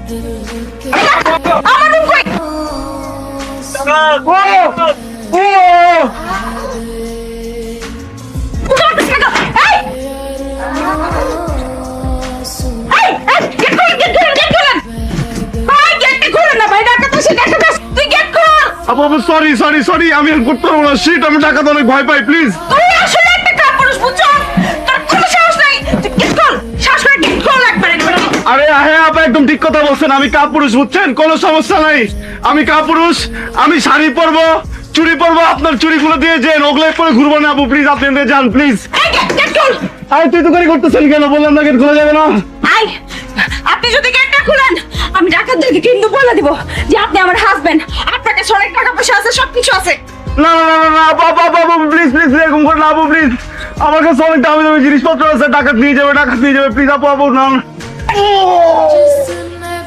আমার রুম কই? Sorry sorry sorry, আমি আর করতে পারবো না। শিট, আমি ডাকাতে অনেক ভয় পাই, প্লিজ। তুই আসলে একটা কাপুরুষ, বুঝছো? তোর কোনো সাহস নাই। তুই গেট কর, সাহস করে গেট কর একবারে। আরে হ্যাঁ, আপা একদম ঠিক কথা বলছেন। আমি কাপুরুষ, বুঝছেন? কোনো সমস্যা নাই, আমি কাপুরুষ। আমি শাড়ি পরবো, চুড়ি পরবো, আপনার চুড়িগুলো দিয়ে যে ওগুলো পরে ঘুরবো না আপু, প্লিজ আপনি এখানে যান প্লিজ। এই গেট কর। আরে তুই তো করে করতেছেন কেন? বললাম না গেট খোলা যাবে না। আই, আপনি যদি গেটটা খুলেন আমি ডাকাতদেরকে কিন্তু বলে দিব যে আপনি আমার হাজবেন্ড। আপনার কাছে অনেক টাকা পয়সা আছে, সবকিছু আছে। না না না না না, বাবা বাবা প্লিজ প্লিজ এরকম করে না আপু, প্লিজ। আমার কাছে অনেক দামি দামি জিনিসপত্র আছে, ডাকাত নিয়ে যাবে, ডাকাত নিয়ে যাবে, প্লিজ আপু আপু না।